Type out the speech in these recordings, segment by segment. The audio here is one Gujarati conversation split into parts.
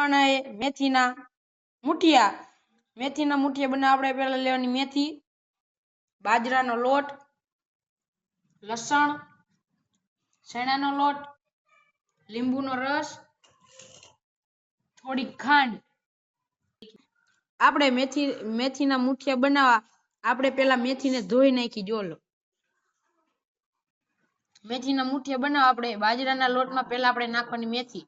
બનાવવાના એ મેથીના મુઠિયા। મેથીના મુઠિયા બનાવવા આપણે પહેલા લેવાની મેથી, બાજરાનો લોટ, લસણ, ચણાનો લોટ, લીંબુનો રસ, થોડી ખાંડ। આપણે મેથીના મુઠિયા બનાવવા આપણે પહેલા મેથીને ધોઈ નાખી જોલો। મેથીના મુઠિયા બનાવવા આપણે બાજરાના લોટમાં પહેલા આપણે નાખવાની મેથી,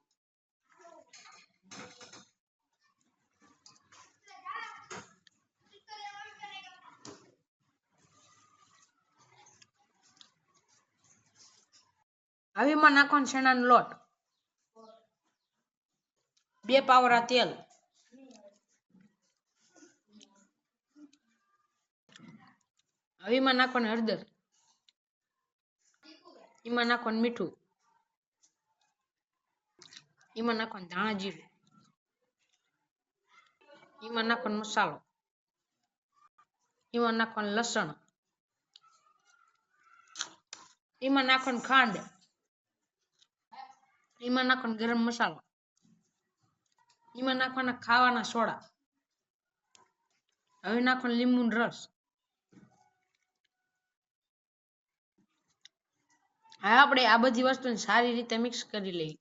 હવેમાં નાખવાનો ચણાનો લોટ, 2 પાવરા તેલ, હવેમાં નાખવાનું હળદર, એમાં નાખવાનું મીઠું, એમાં નાખવાનું ધાણા જીરું, એમાં નાખવાનો મસાલો, એમાં નાખવાનું લસણ, એમાં નાખવાનું ખાંડ, એમાં નાખવાનો ગરમ મસાલો, એમાં નાખવાના ખાવાના સોડા, હવે નાખવાનો લીંબુનો રસ। હવે આપણે આ બધી વસ્તુને સારી રીતે મિક્સ કરી લઈએ।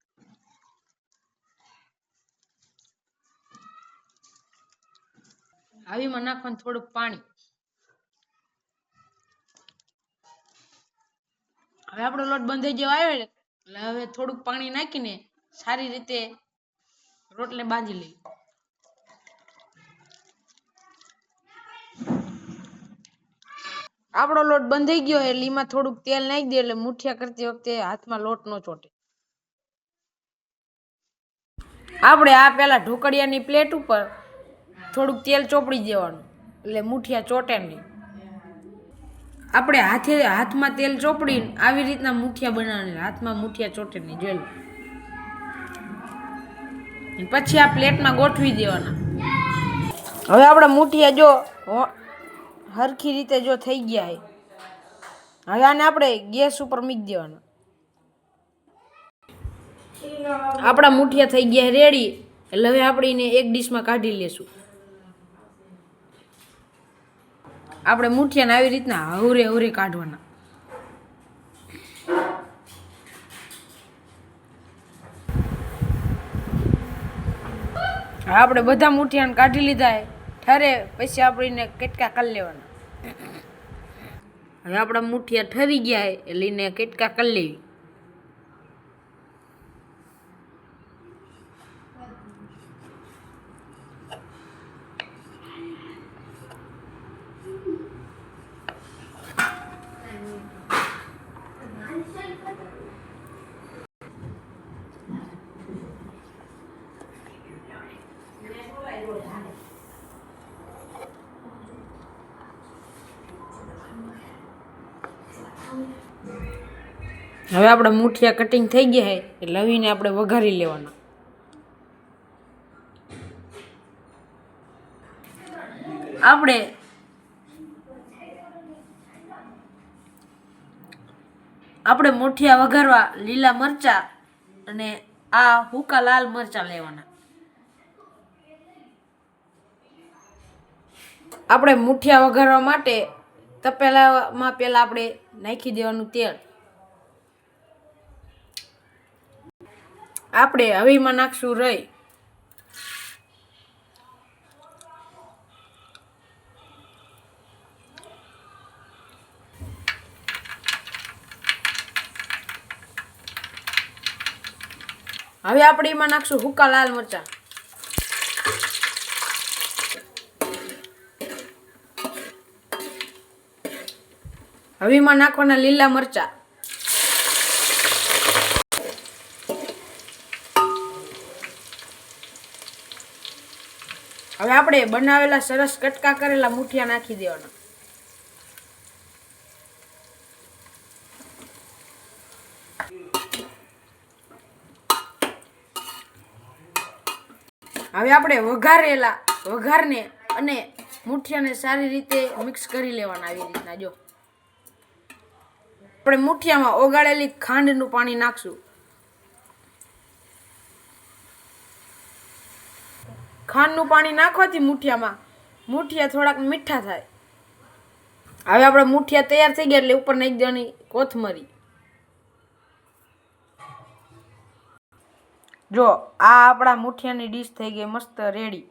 હવે એમાં નાખવાનું થોડુંક પાણી। હવે આપણો લોટ બંધાઈ જેવો આવ્યો એટલે હવે થોડુંક પાણી નાખીને સારી રીતે રોટલે બાંધી લઈએ। આપણો લોટ બંધાઈ ગયો એટલે એમાં થોડુંક તેલ નાખી દે એટલે મુઠિયા કરતી વખતે હાથમાં લોટ ન ચોટે। આપણે આ પહેલા ઢોકળિયાની પ્લેટ ઉપર થોડુંક તેલ ચોપડી દેવાનું એટલે મુઠિયા ચોટે નહીં। આપણે હાથમાં તેલ ચોપડીને આવી રીતના મુઠિયા બનાવવાના, હાથમાં મુઠિયા ચોટે નહીં જોઈ લો। પછી આ પ્લેટમાં ગોઠવી દેવાના। હવે આપણા મુઠિયા જો હરખી રીતે જો થઈ ગયા છે, હવે આને આપણે ગેસ ઉપર મૂકી દેવાના। આપણા મુઠિયા થઈ ગયા રેડી એટલે હવે આપણે એને એક ડીશમાં કાઢી લેશું। આપણે મુઠિયાને આવી રીતના હવરે હવરે કાઢવાના। આપણે બધા મુઠિયાને કાઢી લીધા ઠરે પછી આપણે એને કટકા કરી લેવાના। હવે આપણા મુઠિયા ઠરી ગયા એટલે એને કટકા કરી લેવી। હવે આપણા મુઠિયા કટિંગ થઈ ગયા છે એટલે લવીને આપણે વઘારી લેવાના। આપણે મુઠિયા વઘારવા લીલા મરચા અને આ હુકા લાલ મરચા લેવાના। આપણે મુઠિયા વઘારવા માટે તપેલામાં પહેલા આપણે નાખી દેવાનું તેલ। આપણે હવે એમાં નાખશું રઈ, હવે આપણે એમાં નાખશું હુકા લાલ મરચા, હવે એમાં નાખવાના લીલા મરચા, હવે આપણે બનાવેલા સરસ કટકા કરેલા મુઠિયા નાખી દેવાના। હવે આપણે વઘારને અને મુઠિયાને સારી રીતે મિક્સ કરી લેવાના। આવી રીતના જો આપણે મુઠિયામાં ઓગાળેલી ખાંડનું પાણી નાખશું। ખાંડનું પાણી નાખવાથી મૂઠિયામાં મૂઠિયા થોડાક મીઠા થાય. હવે આપણે મૂઠિયા તૈયાર થઈ ગયા એટલે ઉપર નાખી દેવાની કોથમરી. જો આ આપણા મૂઠિયાની ડીશ થઈ ગઈ મસ્ત રેડી.